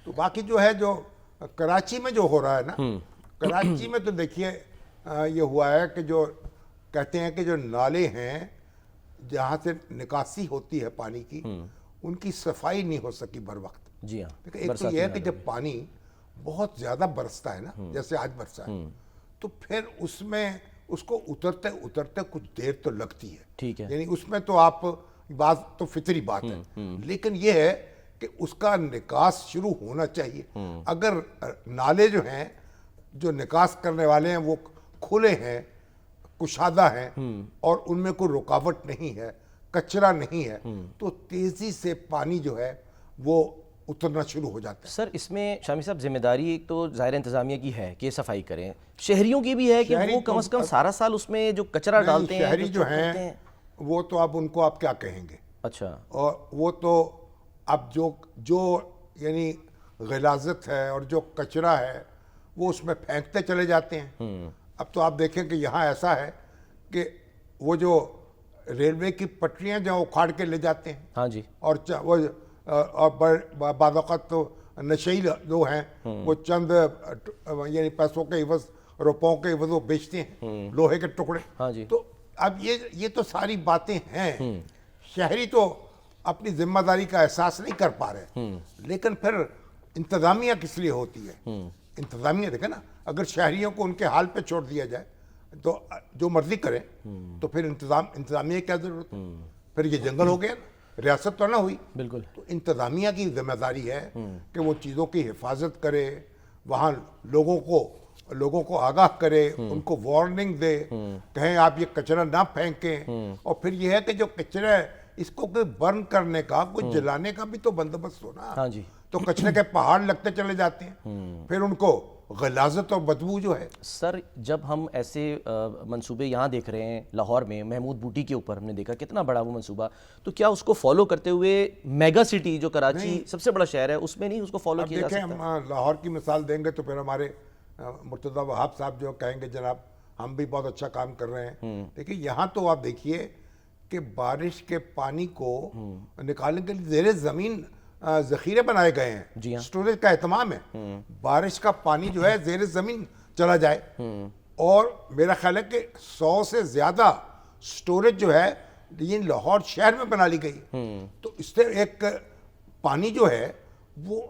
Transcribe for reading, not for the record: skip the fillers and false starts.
تو باقی جو ہے جو کراچی میں جو ہو رہا ہے نا، کراچی میں تو دیکھیے یہ ہوا ہے کہ جو کہتے ہیں کہ جو نالے ہیں جہاں سے نکاسی ہوتی ہے پانی کی، ان کی صفائی نہیں ہو سکی بر وقت. جی ہاں. ایک تو یہ ہے کہ جب پانی بہت زیادہ برستا ہے نا، جیسے آج برسا ہے، تو پھر اس میں اس کو اترتے اترتے کچھ دیر تو لگتی ہے. ٹھیک ہے. یعنی اس میں تو آپ بات تو فطری بات ہے، لیکن یہ ہے کہ اس کا نکاس شروع ہونا چاہیے. اگر نالے جو ہیں جو نکاس کرنے والے ہیں وہ کھلے ہیں، کشادہ ہیں، اور ان میں کوئی رکاوٹ نہیں ہے، کچرا نہیں ہے، تو تیزی سے پانی جو ہے وہ اترنا شروع ہو جاتا ہے. سر اس میں شامی صاحب ذمہ داری ایک تو ظاہر انتظامیہ کی ہے کہ صفائی کریں، شہریوں کی بھی ہے کہ وہ کم از کم سارا سال اس میں جو کچرا ڈالتے ہیں، شہری جو ہیں وہ تو اب ان کو آپ کیا کہیں گے. اچھا. اور وہ تو اب جو یعنی غلاظت ہے اور جو کچرا ہے وہ اس میں پھینکتے چلے جاتے ہیں. اب تو آپ دیکھیں کہ یہاں ایسا ہے کہ وہ جو ریلوے کی پٹریاں جو اکھاڑ کے لے جاتے ہیں. ہاں جی. اور بعض اوقات تو نشئی جو ہیں وہ چند یعنی پیسوں کے عوض، روپوں کے عوض وہ بیچتے ہیں لوہے کے ٹکڑے. ہاں جی. تو اب یہ تو ساری باتیں ہیں. شہری تو اپنی ذمہ داری کا احساس نہیں کر پا رہے، لیکن پھر انتظامیہ کس لیے ہوتی ہے؟ انتظامیہ دیکھیں نا، اگر شہریوں کو ان کے حال پہ چھوڑ دیا جائے تو جو مرضی کریں تو پھر انتظامیہ کیا ضرورت ہے؟ پھر یہ جنگل ہو گیا نا، ریاست تو نہ ہوئی. بالکل. تو انتظامیہ کی ذمہ داری ہے کہ وہ چیزوں کی حفاظت کرے، وہاں لوگوں کو آگاہ کرے، ان کو وارننگ دے، کہیں آپ یہ کچرا نہ پھینکیں. اور پھر یہ ہے کہ جو کچرا ہے اس کو کوئی برن کرنے کا، کوئی جلانے کا بھی تو بندوبست ہونا. ہاں جی. تو کچرے کے پہاڑ لگتے چلے جاتے ہیں، پھر ان کو غلاظت اور بدبو جو ہے. سر جب ہم ایسے منصوبے یہاں دیکھ رہے ہیں لاہور میں، محمود بوٹی کے اوپر ہم نے دیکھا کتنا بڑا وہ منصوبہ، تو کیا اس کو فالو کرتے ہوئے میگا سٹی جو کراچی سب سے بڑا شہر ہے اس میں نہیں اس کو فالو کیا جا سکتا؟ دیکھیں ہم لاہور کی مثال دیں گے تو پھر ہمارے مرتضیٰ وہاب صاحب جو کہیں گے جناب ہم بھی بہت اچھا کام کر رہے ہیں. دیکھیں یہاں تو آپ دیکھیے کہ بارش کے پانی کو نکالنے کے لیے زیر زمین ذخیرے بنائے گئے ہیں. جی ہاں. اسٹوریج کا اہتمام ہے، بارش کا پانی جو ہے زیر زمین چلا جائے. اور میرا خیال ہے کہ 100 سے زیادہ اسٹوریج جو ہے یہ لاہور شہر میں بنا لی گئی. تو اس سے ایک پانی جو ہے وہ